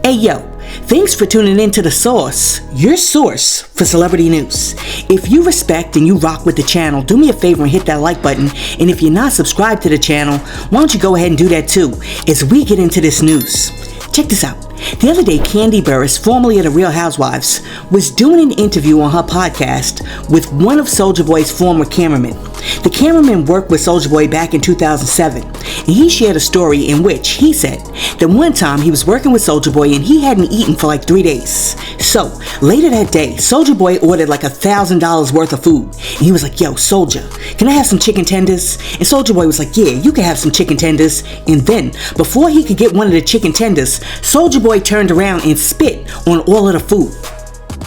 Hey yo, thanks for tuning in to The Source, your source for celebrity news. If you respect and you rock with the channel, do me a favor and hit that like button. And if you're not subscribed to the channel, why don't you go ahead and do that too, as we get into this news. Check this out. The other day, Kandi Burruss, formerly of The Real Housewives, was doing an interview on her podcast with one of Soulja Boy's former cameramen. The cameraman worked with Soulja Boy back in 2007, and he shared a story in which he said that one time he was working with Soulja Boy and he hadn't eaten for like 3 days. So, later that day, Soulja Boy ordered like $1,000 worth of food, and he was like, "Yo, Soulja, can I have some chicken tenders?" And Soulja Boy was like, "Yeah, you can have some chicken tenders." And then, before he could get one of the chicken tenders, Soulja Boy turned around and spit on all of the food.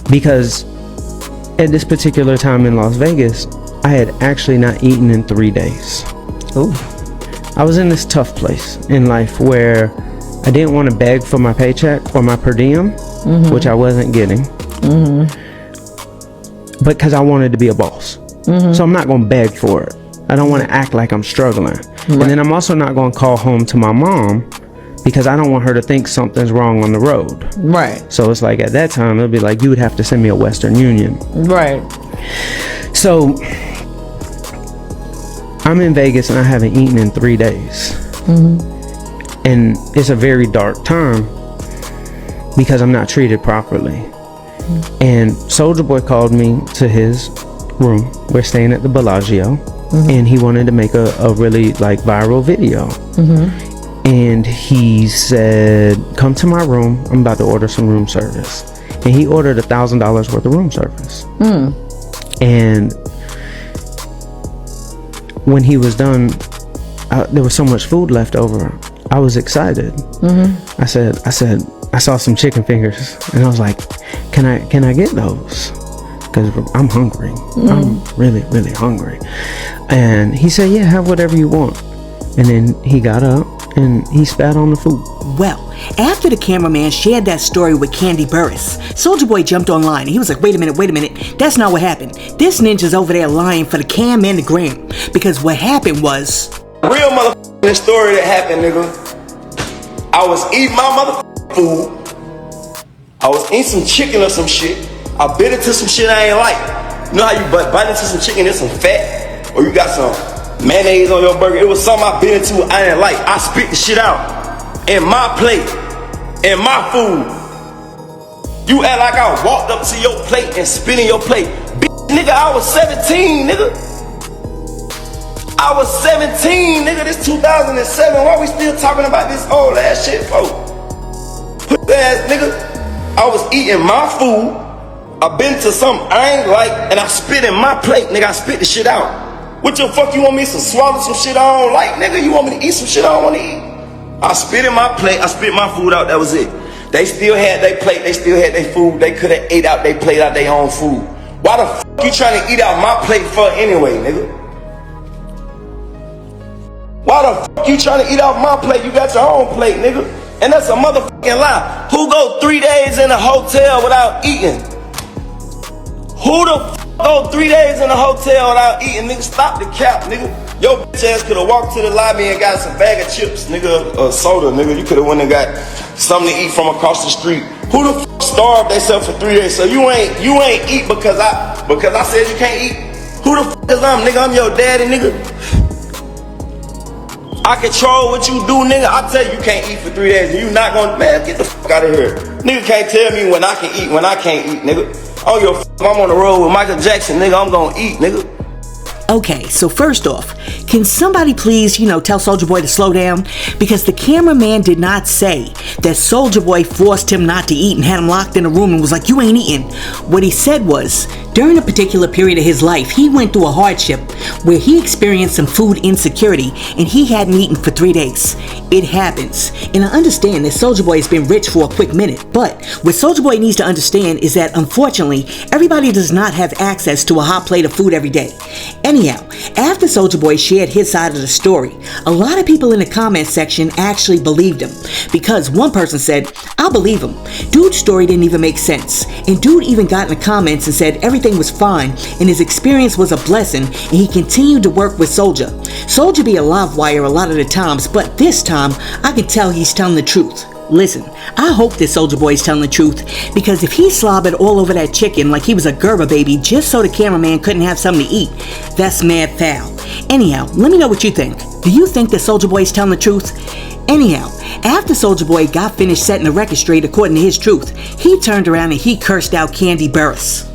Because at this particular time in Las Vegas, I had actually not eaten in 3 days. Ooh. I was in this tough place in life where I didn't want to beg for my paycheck or my per diem, which I wasn't getting, because I wanted to be a boss. So I'm not going to beg for it. I don't want to act like I'm struggling. Right. And then I'm also not going to call home to my mom because I don't want her to think something's wrong on the road. Right. So it's like at that time, it'd be like, you would have to send me a Western Union. Right. So I'm in Vegas and I haven't eaten in 3 days. And it's a very dark time because I'm not treated properly. And Soulja Boy called me to his room. We're staying at the Bellagio. And he wanted to make a really like viral video. And he said, "Come to my room, I'm about to order some room service." And he ordered $1,000 worth of room service. And when he was done, there was so much food left over. I was excited. I said, I saw some chicken fingers, and I was like, "Can I get those? Because I'm hungry. I'm really, really hungry." And he said, "Yeah, have whatever you want." And then he got up and he spat on the food. Well, after the cameraman shared that story with Kandi Burruss, Soulja Boy jumped online and he was like, wait a minute, that's not what happened. This ninja's over there lying for the cam and the gram. Because what happened was... Real motherfucking story that happened, nigga. I was eating my motherfucking food. I was eating some chicken or some shit. I bit into some shit I ain't like. You know how you bite into some chicken and some fat? Or you got some mayonnaise on your burger? It was something I bit into I didn't like. I spit the shit out in my plate, in my food. You act like I walked up to your plate and spit in your plate. Bitch, nigga, I was 17, nigga. I was 17, nigga. This 2007. Why we still talking about this old ass shit, folks? Put that ass, nigga. I was eating my food. I been to something I ain't like, and I spit in my plate, nigga. I spit the shit out. What the fuck you want me to swallow some shit I don't like, nigga? You want me to eat some shit I don't want to eat? I spit in my plate, I spit my food out, that was it. They still had their plate, they still had their food. They could have ate out their plate, out their own food. Why the fuck you trying to eat out my plate for anyway, nigga? Why the fuck you trying to eat out my plate? You got your own plate, nigga. And that's a motherfucking lie. Who go 3 days in a hotel without eating? Who the fuck go 3 days in a hotel without eating? Nigga, stop the cap, nigga. Your bitch ass could have walked to the lobby and got some bag of chips, nigga, or soda, nigga. You could have went and got something to eat from across the street. Who the fuck starved themselves for 3 days? So you ain't eat because I said you can't eat? Who the fuck is I'm, nigga? I'm your daddy, nigga. I control what you do, nigga. I tell you can't eat for 3 days and you not gonna, man, get the fuck out of here. Nigga can't tell me when I can eat, when I can't eat, nigga. Oh, your f***, I'm on the road with Michael Jackson, nigga. I'm gonna eat, nigga. Okay, so first off, can somebody please, tell Soulja Boy to slow down? Because the cameraman did not say that Soulja Boy forced him not to eat and had him locked in a room and was like, you ain't eating. What he said was, during a particular period of his life, he went through a hardship where he experienced some food insecurity and he hadn't eaten for 3 days. It happens. And I understand that Soulja Boy has been rich for a quick minute, but what Soulja Boy needs to understand is that unfortunately, everybody does not have access to a hot plate of food every day. Anyhow, after Soulja Boy shared his side of the story, a lot of people in the comment section actually believed him because one person said, I'll believe him. Dude's story didn't even make sense. And dude even got in the comments and said everything was fine and his experience was a blessing and he continued to work with Soulja. Soulja be a live wire a lot of the times, but this time I can tell he's telling the truth. Listen, I hope this Soulja Boy is telling the truth, because if he slobbered all over that chicken like he was a Gerber baby just so the cameraman couldn't have something to eat, that's mad foul. Anyhow, let me know what you think. Do you think that Soulja Boy is telling the truth? Anyhow, after Soulja Boy got finished setting the record straight according to his truth, he turned around and he cursed out Kandi Burruss.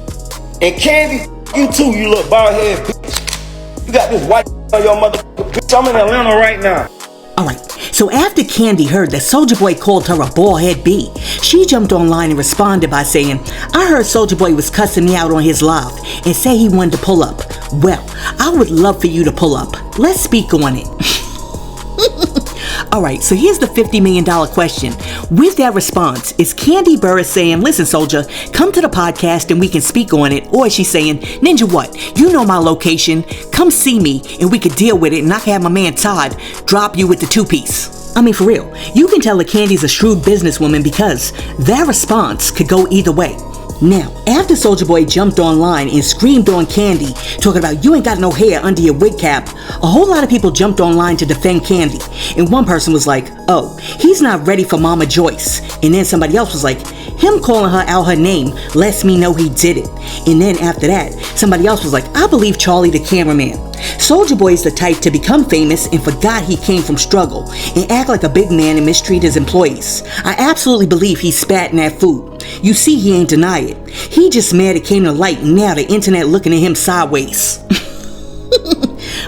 And Kandi, you too, you little bald head bitch. You got this white on your motherfucker bitch. I'm in Atlanta right now. Alright, so after Kandi heard that Soulja Boy called her a bald-head bee, she jumped online and responded by saying, I heard Soulja Boy was cussing me out on his live and say he wanted to pull up. Well, I would love for you to pull up. Let's speak on it. Alright, so here's the $50 million question. With that response, is Kandi Burruss saying, listen Soulja, come to the podcast and we can speak on it? Or is she saying, Ninja what? You know my location. Come see me and we could deal with it and I can have my man Todd drop you with the two-piece. I mean, for real, you can tell that Kandi's a shrewd businesswoman because that response could go either way. Now, after Soulja Boy jumped online and screamed on Kandi, talking about you ain't got no hair under your wig cap, a whole lot of people jumped online to defend Kandi. And one person was like, oh, he's not ready for Mama Joyce. And then somebody else was like, him calling her out her name lets me know he did it. And then after that, somebody else was like, I believe Charlie the cameraman. Soulja Boy is the type to become famous and forgot he came from struggle and act like a big man and mistreat his employees. I absolutely believe he spat in that food. You see, he ain't deny it. He just mad it came to light and now the internet looking at him sideways.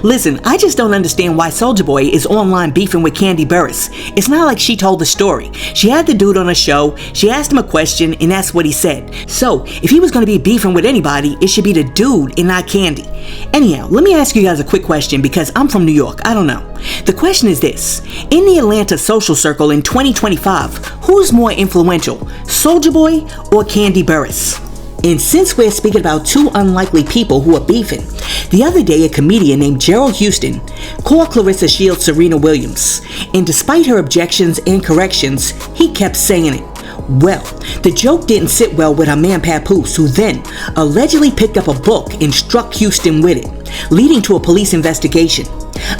Listen, I just don't understand why Soulja Boy is online beefing with Kandi Burruss. It's not like she told the story. She had the dude on a show, she asked him a question, and that's what he said. So, if he was going to be beefing with anybody, it should be the dude and not Kandi. Anyhow, let me ask you guys a quick question because I'm from New York, I don't know. The question is this: in the Atlanta social circle in 2025, who's more influential, Soulja Boy or Kandi Burruss? And since we're speaking about two unlikely people who are beefing, the other day a comedian named Gerald Houston called Clarissa Shields Serena Williams, and despite her objections and corrections, he kept saying it. Well, the joke didn't sit well with her man Papoose, who then allegedly picked up a book and struck Houston with it, leading to a police investigation.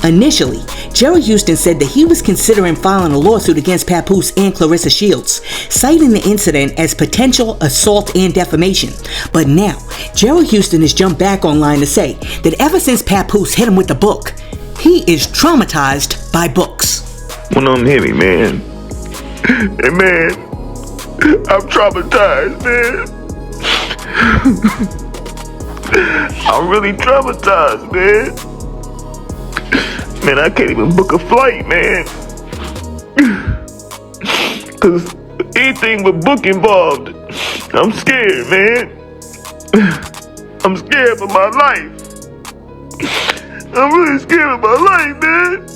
Initially, Gerald Houston said that he was considering filing a lawsuit against Papoose and Clarissa Shields, citing the incident as potential assault and defamation. But now, Gerald Houston has jumped back online to say that ever since Papoose hit him with the book, he is traumatized by books. When I'm heavy, man. Hey, man, I'm traumatized, man. I'm really traumatized, man. Man, I can't even book a flight, man. Cause anything with book involved, I'm scared, man. I'm scared for my life. I'm really scared of my life, man.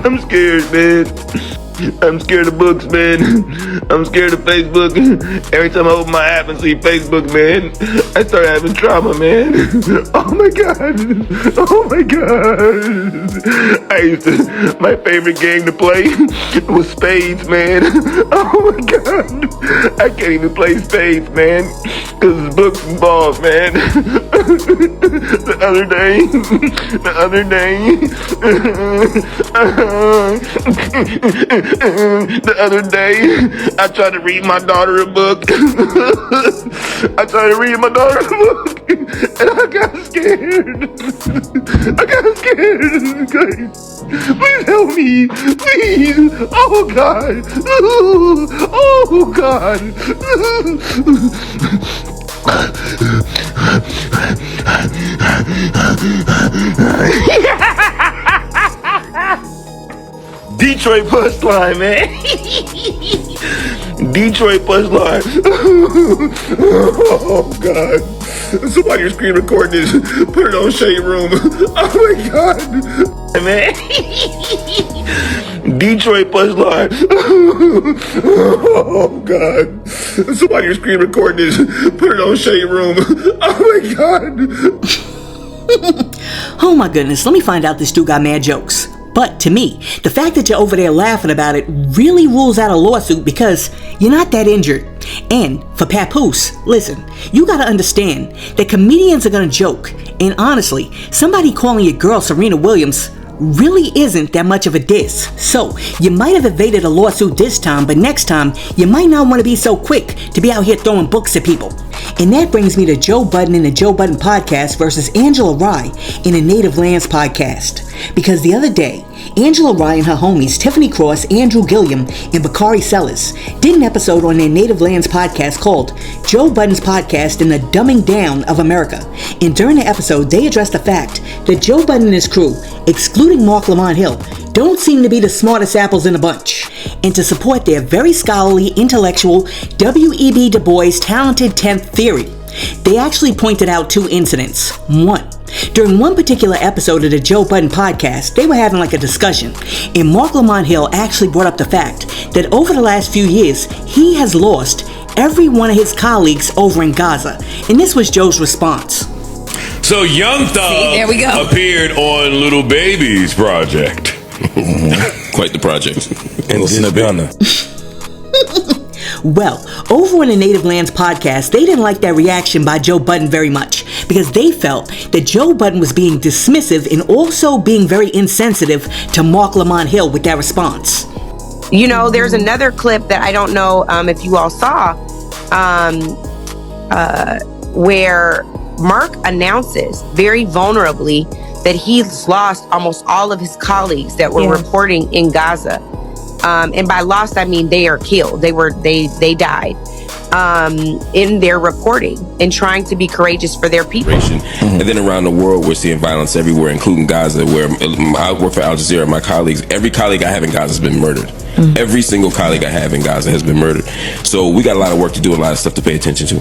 I'm I'm scared, man. I'm scared of books, man. I'm scared of Facebook. Every time I open my app and see Facebook, man, I start having trauma, man. Oh my god. Oh my god. My favorite game to play was spades, man. Oh my god. I can't even play spades, man, because there's books involved, man. The other day, I tried to read my daughter a book. I tried to read my daughter a book, and I got scared. Guys, please help me, please. Oh God. Oh God. Detroit punchline, man. Detroit punchline. Oh God. Somebody screen record this. Put it on Shade Room. Oh my God. Man. Detroit punchline. Oh God. Somebody screen record this. Put it on Shade Room. Oh my God. Oh my goodness, let me find out this dude got mad jokes. But to me, the fact that you're over there laughing about it really rules out a lawsuit because you're not that injured. And for Papoose, listen, you gotta understand that comedians are gonna joke. And honestly, somebody calling your girl Serena Williams really isn't that much of a diss. So, you might have evaded a lawsuit this time, but next time, you might not want to be so quick to be out here throwing books at people. And that brings me to Joe Budden in the Joe Budden podcast versus Angela Rye in the Native Lands podcast. Because the other day, Angela Rye and her homies Tiffany Cross, Andrew Gilliam, and Bakari Sellers did an episode on their Native Lands podcast called Joe Budden's Podcast and the Dumbing Down of America. And during the episode, they addressed the fact that Joe Budden and his crew, excluding Mark Lamont Hill, don't seem to be the smartest apples in the bunch. And to support their very scholarly, intellectual, W.E.B. Du Bois talented 10th theory, they actually pointed out two incidents. One, during one particular episode of the Joe Budden podcast, they were having like a discussion, and Mark Lamont Hill actually brought up the fact that over the last few years, he has lost every one of his colleagues over in Gaza. And this was Joe's response. So Young Thug appeared on Little Baby's project. Quite the project. And Gunna. Well, over on the Native Lands podcast, they didn't like that reaction by Joe Budden very much because they felt that Joe Budden was being dismissive and also being very insensitive to Mark Lamont Hill with that response. You know, there's another clip that I don't know if you all saw where Mark announces very vulnerably that he's lost almost all of his colleagues that were reporting in Gaza. And by lost, I mean they are killed. They died in their reporting and trying to be courageous for their people. And then around the world, we're seeing violence everywhere, including Gaza, where I work for Al Jazeera. My colleagues, every colleague I have in Gaza has been murdered. Every single colleague I have in Gaza has been murdered. So we got a lot of work to do, a lot of stuff to pay attention to.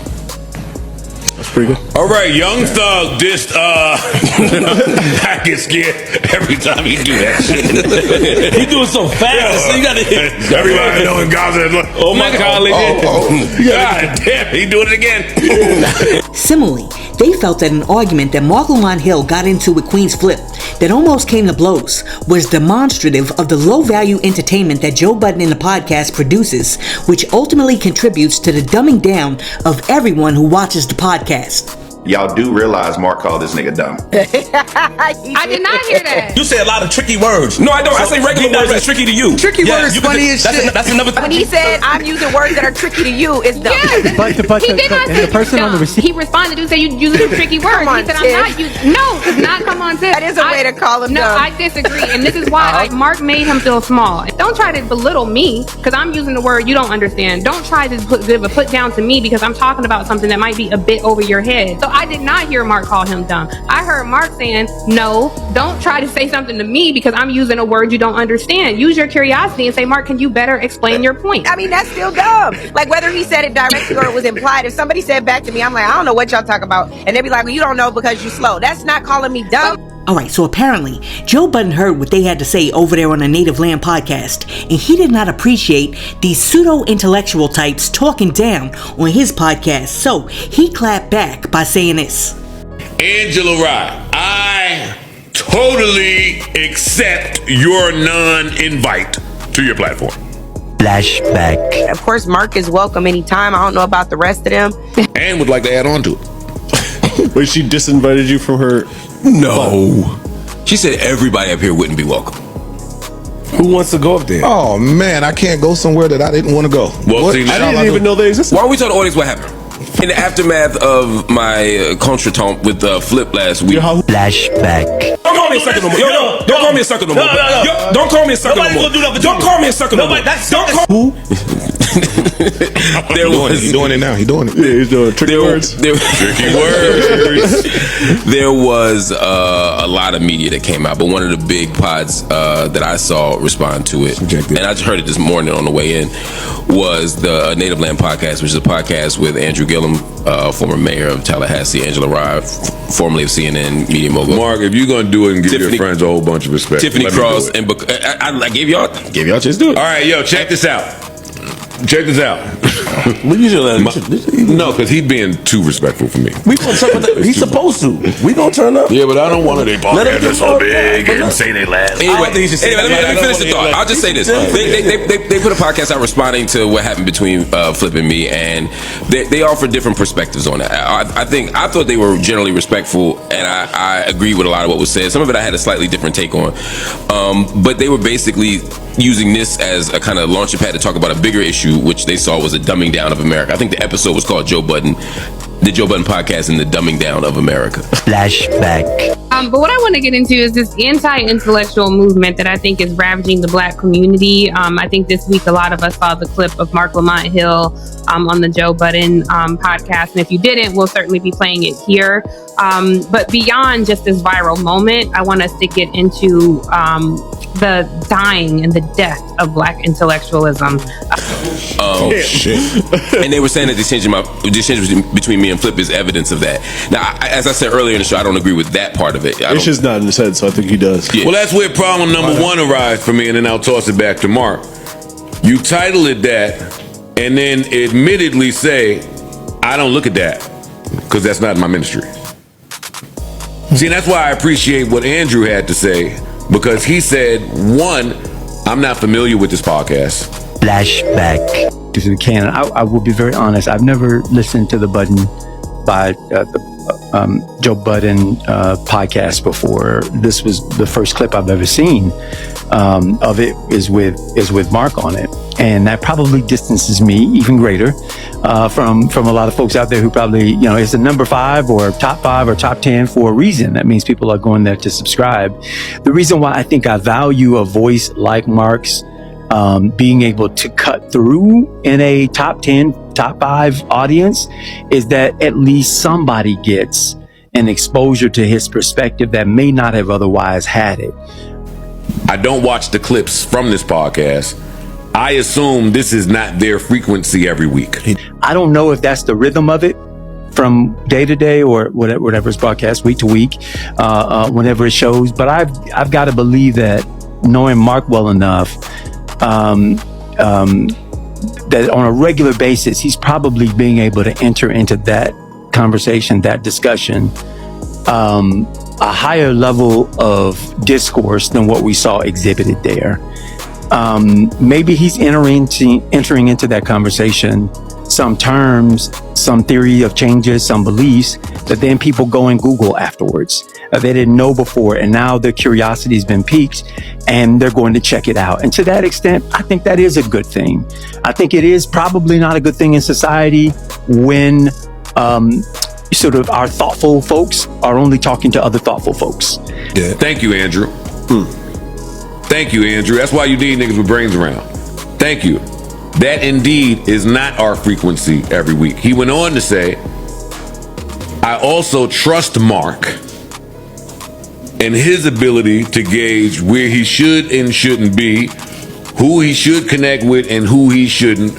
That's pretty good. All right, Young Thug dissed, I get scared every time he do that shit. He do it so fast, so you gotta hit. Everybody know in Gaza is like, oh my colleague. God damn, he doing it again. Similarly, they felt that an argument that Mark Lamont Hill got into with Queen's Flip that almost came to blows was demonstrative of the low-value entertainment that Joe Budden in the podcast produces, which ultimately contributes to the dumbing down of everyone who watches the podcast. Y'all do realize Mark called this nigga dumb. I did not hear that. You say a lot of tricky words. No, I don't. I say regular words that's tricky to you. Tricky words, funny as shit. That's another thing. When he said, I'm using words that are tricky to you, it's dumb. Yes. But he did not say the person on the receipt. He responded to say you using tricky words. On, he said, I'm not using. No, it's not come on, Tiff. That is a way to call him dumb. No, I disagree. And this is why Mark made him feel small. Don't try to belittle me because I'm using the word you don't understand. Don't try to give a put down to me because I'm talking about something that might be a bit over your head. So I did not hear Mark call him dumb. I heard Mark saying, no, don't try to say something to me because I'm using a word you don't understand. Use your curiosity and say, Mark, can you better explain your point? I mean, that's still dumb. Like whether he said it directly or it was implied. If somebody said back to me, I'm like, I don't know what y'all talk about. And they'd be like, well, you don't know because you slow. That's not calling me dumb. Alright, so apparently, Joe Budden heard what they had to say over there on the Native Land podcast, and he did not appreciate these pseudo-intellectual types talking down on his podcast, so he clapped back by saying this. Angela Rye, I totally accept your non-invite to your platform. Flashback. Of course, Mark is welcome anytime. I don't know about the rest of them. And would like to add on to it. Wait, she disinvited you from her? No. She said everybody up here wouldn't be welcome. Who wants to go up there? Oh man, I can't go somewhere that I didn't want to go. Well, see, I didn't even know they existed. Why don't we tell the audience what happened? In the aftermath of my contretemps with Flip last week. Flashback. Don't call me a sucker no more. Yo, don't call me a sucker no more. Don't call me a sucker no more. Don't call me a sucker no more. Who? He's doing it now. He's doing it. Yeah, he's doing tricky words. Tricky words. There was a lot of media that came out, but one of the big pods that I saw respond to it, and I just heard it this morning on the way in, was the Native Land Podcast, which is a podcast with Andrew Gillum, former mayor of Tallahassee, Angela Rye, formerly of CNN, media mogul. Mark, if you're gonna do it and give your friends a whole bunch of respect, Tiffany Cross, and I gave y'all a chance to do it. All right, yo, check this out. Check this out. We usually no, because he's being too respectful for me. We gonna turn up. He's supposed to. We gonna turn up. Yeah, but I don't want to. They podcast are so big and say they last. Anyway, let me finish the thought. I'll just say this: they put a podcast out responding to what happened between Flip and me, and they offer different perspectives on it. I thought they were generally respectful, and I agree with a lot of what was said. Some of it I had a slightly different take on, but they were basically using this as a kind of launching pad to talk about a bigger issue, which they saw was a dumbing down of America. I think the episode was called the Joe Budden podcast and the dumbing down of America. Flashback. But what I want to get into is this anti-intellectual movement that I think is ravaging the Black community. I think this week a lot of us saw the clip of Mark Lamont Hill on the Joe Budden podcast. And if you didn't, we'll certainly be playing it here. But beyond just this viral moment, I want us to get into the dying and the death of Black intellectualism. Oh shit! And they were saying that the exchange between me and Flip is evidence of that. Now, as I said earlier in the show, I don't agree with that part of it. It's just not in his head, so I think he does. Yeah. Well, that's where problem number one arrives for me, and then I'll toss it back to Mark. You title it that, and then admittedly say, I don't look at that, because that's not my ministry. See, that's why I appreciate what Andrew had to say, because he said, one, I'm not familiar with this podcast. Flashback. To the canon, I will be very honest. I've never listened to the Budden by the Joe Budden podcast before. This was the first clip I've ever seen of it. Is with Mark on it, and that probably distances me even greater from a lot of folks out there who probably, it's a number 5 or top 5 or top 10 for a reason. That means people are going there to subscribe. The reason why I think I value a voice like Mark's, being able to cut through in a top 10, top 5 audience, is that at least somebody gets an exposure to his perspective that may not have otherwise had it. I don't watch the clips from this podcast. I assume this is not their frequency every week. I don't know if that's the rhythm of it from day to day or whatever is broadcast, week to week, whenever it shows. But I've got to believe that, knowing Mark well enough, that on a regular basis, he's probably being able to enter into that conversation, that discussion, a higher level of discourse than what we saw exhibited there. Maybe he's entering into that conversation some terms, some theory of changes, some beliefs that then people go and Google afterwards. They didn't know before, and now their curiosity has been piqued and they're going to check it out. And to that extent, I think that is a good thing. I think it is probably not a good thing in society when sort of our thoughtful folks are only talking to other thoughtful folks. Yeah. Thank you, Andrew. Thank you, Andrew. That's why you need niggas with brains around. Thank you. That indeed is not our frequency every week. He went on to say, I also trust Mark and his ability to gauge where he should and shouldn't be, who he should connect with and who he shouldn't,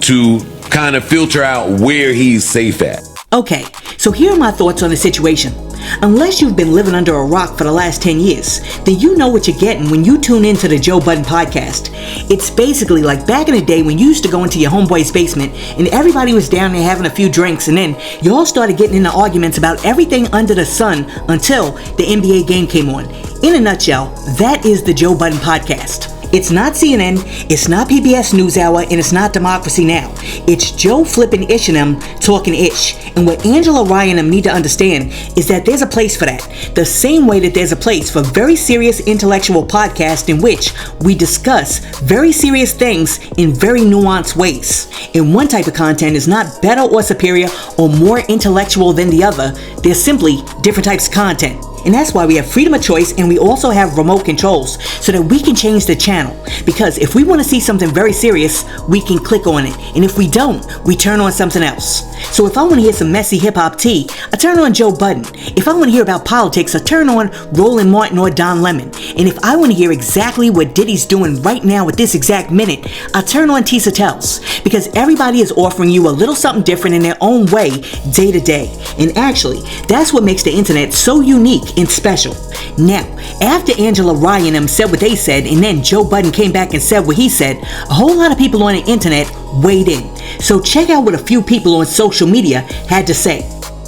to kind of filter out where he's safe at. Okay, so here are my thoughts on the situation. Unless you've been living under a rock for the last 10 years, then you know what you're getting when you tune into the Joe Budden podcast. It's basically like back in the day when you used to go into your homeboy's basement and everybody was down there having a few drinks, and then you all started getting into arguments about everything under the sun until the NBA game came on. In a nutshell, that is the Joe Budden podcast. It's not CNN, it's not PBS NewsHour, and it's not Democracy Now! It's Joe flipping ish and them talking ish. And what Angela Rye and them need to understand is that there's a place for that. The same way that there's a place for very serious intellectual podcasts in which we discuss very serious things in very nuanced ways. And one type of content is not better or superior or more intellectual than the other. They're simply different types of content. And that's why we have freedom of choice, and we also have remote controls so that we can change the channel. Because if we want to see something very serious, we can click on it. And if we don't, we turn on something else. So if I want to hear some messy hip-hop tea, I turn on Joe Budden. If I want to hear about politics, I turn on Roland Martin or Don Lemon. And if I want to hear exactly what Diddy's doing right now at this exact minute, I turn on Tisa Tells. Because everybody is offering you a little something different in their own way, day to day. And actually, that's what makes the internet so unique and special. Now, after Angela Rye and them said what they said, and then Joe Budden came back and said what he said, a whole lot of people on the internet weighed in. So check out what a few people on social media had to say.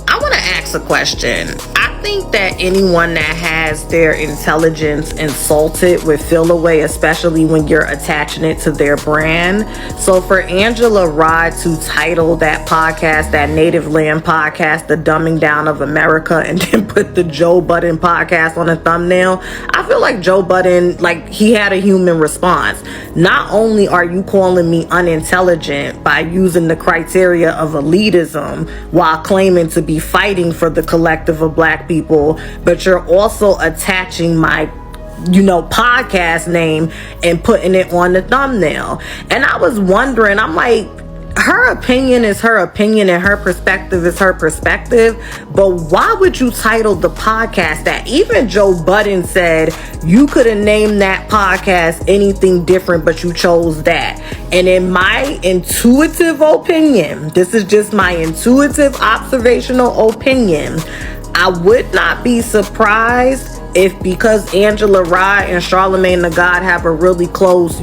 I want to ask a question. I think that anyone that has their intelligence insulted would feel a way, especially when you're attaching it to their brand. So for Angela Rye to title that podcast, that Native Land podcast, The Dumbing Down of America, and then put the Joe Budden podcast on a thumbnail, I feel like Joe Budden, like, he had a human response. Not only are you calling me unintelligent by using the criteria of elitism while claiming to be fighting for the collective of black people, but you're also attaching my podcast name and putting it on the thumbnail. And I was wondering, I'm like, her opinion is her opinion and her perspective is her perspective, but why would you title the podcast that? Even Joe Budden said you could have named that podcast anything different, but you chose that. And in my intuitive opinion, this is just my intuitive observational opinion, I would not be surprised if, because Angela Rye and Charlemagne the God have a really close,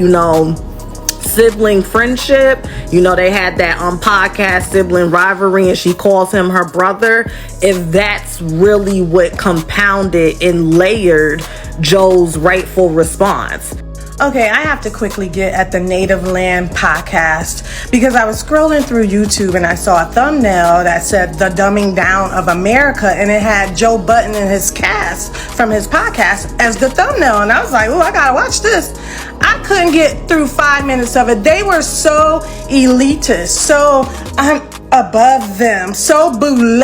sibling friendship, they had that podcast sibling rivalry, and she calls him her brother, if that's really what compounded and layered Joe's rightful response. Okay, I have to quickly get at the Native Land podcast because I was scrolling through YouTube and I saw a thumbnail that said The Dumbing Down of America, and it had Joe Budden and his cast from his podcast as the thumbnail, and I was like, oh, I gotta watch this. I couldn't get through 5 minutes of it. They were so elitist, so I'm above them, so boule.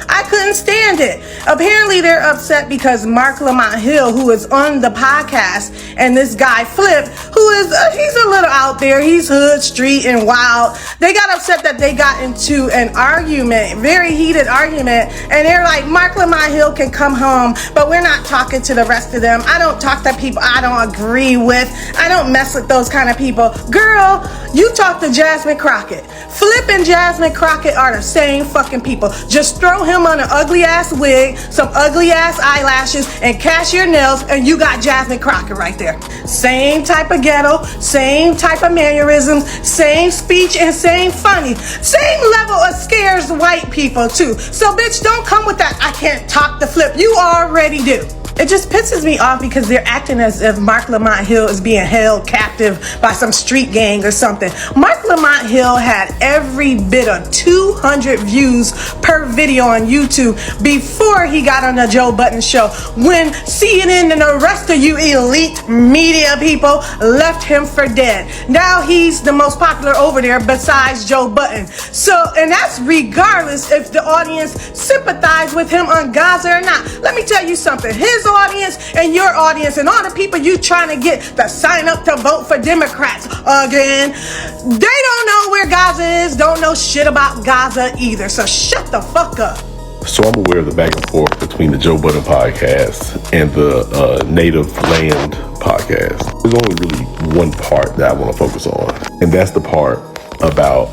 I couldn't stand it. Apparently they're upset because Mark Lamont Hill, who is on the podcast, and this guy Flip, who is he's a little out there, he's hood, street, and wild. They got upset that they got into an argument, very heated argument, and they're like, Mark Lamont Hill can come home, but we're not talking to the rest of them. I don't talk to people I don't agree with. I don't mess with those kind of people. Girl, you talk to Jasmine Crockett. Flip and Jasmine Crockett are the same fucking people. Just throw him on an ugly ass wig, some ugly ass eyelashes, and cash your nails, and you got Jasmine Crockett right there. Same type of ghetto, same type of mannerisms, same speech, and same funny. Same level of scares white people too. So bitch, don't come with that I can't talk to Flip. You already do. It just pisses me off because they're acting as if Mark Lamont Hill is being held captive by some street gang or something. Mark Lamont Hill had every bit of 200 views per video on YouTube before he got on the Joe Budden show, when CNN and the rest of you elite media people left him for dead. Now he's the most popular over there besides Joe Budden. So, and that's regardless if the audience sympathize with him on Gaza or not. Let me tell you something. His audience and your audience and all the people you trying to get to sign up to vote for Democrats again, they don't know where Gaza is, don't know shit about Gaza either. So shut the fuck up. So I'm aware of the back and forth between the Joe Budden podcast and the Native Land podcast. There's only really one part that I want to focus on, and that's the part about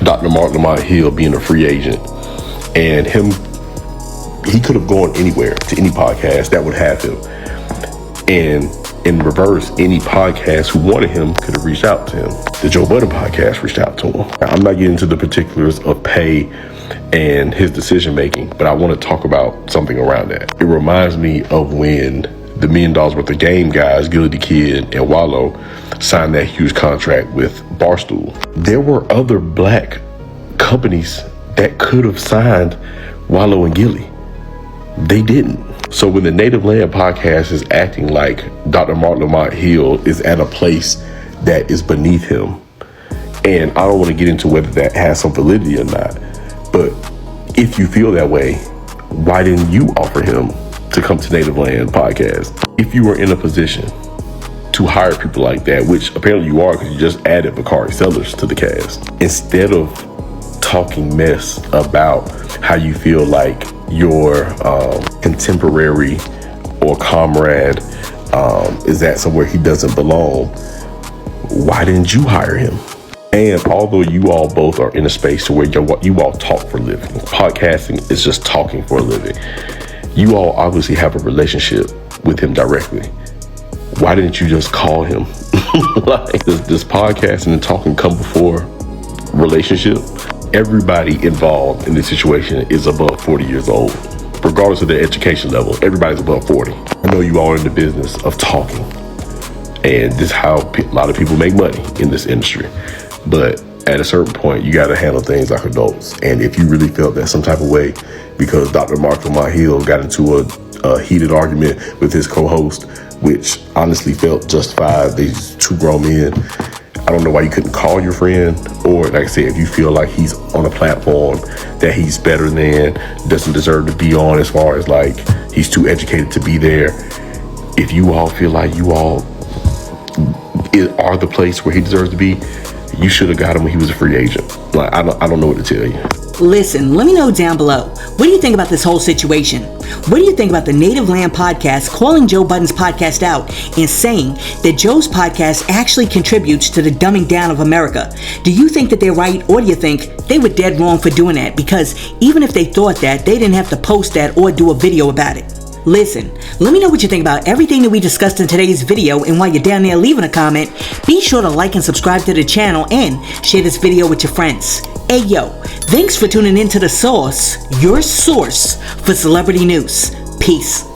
Dr. Mark Lamont Hill being a free agent, and him, he could have gone anywhere to any podcast that would have him. And in reverse, any podcast who wanted him could have reached out to him. The Joe Budden podcast reached out to him. Now, I'm not getting into the particulars of pay and his decision making, but I want to talk about something around that. It reminds me of when the $1 million worth of game guys, Gilly the Kid and Wallow, signed that huge contract with Barstool. There were other black companies that could have signed Wallow and Gilly. They didn't. So when the Native Land podcast is acting like Dr. Mark Lamont Hill is at a place that is beneath him, and I don't want to get into whether that has some validity or not, but if you feel that way, why didn't you offer him to come to Native Land Podcast. If you were in a position to hire people like that, which apparently you are because you just added Bakari Sellers to the cast, instead of talking mess about how you feel like your contemporary or comrade is at somewhere he doesn't belong, why didn't you hire him? And although you all both are in a space to where you all talk for a living, podcasting is just talking for a living, you all obviously have a relationship with him directly. Why didn't you just call him? Like, does podcasting and talking come before relationship? Everybody involved in this situation is above 40 years old. Regardless of their education level, everybody's above 40. I know you all are in the business of talking. And this is how a lot of people make money in this industry. But at a certain point, you got to handle things like adults. And if you really felt that some type of way because Dr. Mark Lamar Hill got into a heated argument with his co-host, which honestly felt justified, these two grown men, I don't know why you couldn't call your friend. Or like I said, if you feel like he's on a platform that he's better than, doesn't deserve to be on, as far as like he's too educated to be there, if you all feel like you all are the place where he deserves to be, you should have got him when he was a free agent. Like, I don't know what to tell you. Listen, let me know down below. What do you think about this whole situation? What do you think about the Native Land Podcast calling Joe Budden's podcast out and saying that Joe's podcast actually contributes to the dumbing down of America? Do you think that they're right, or do you think they were dead wrong for doing that? Because even if they thought that, they didn't have to post that or do a video about it. Listen, let me know what you think about everything that we discussed in today's video, and while you're down there leaving a comment, be sure to like and subscribe to the channel and share this video with your friends. Hey yo, thanks for tuning in to The Source, your source for celebrity news. Peace.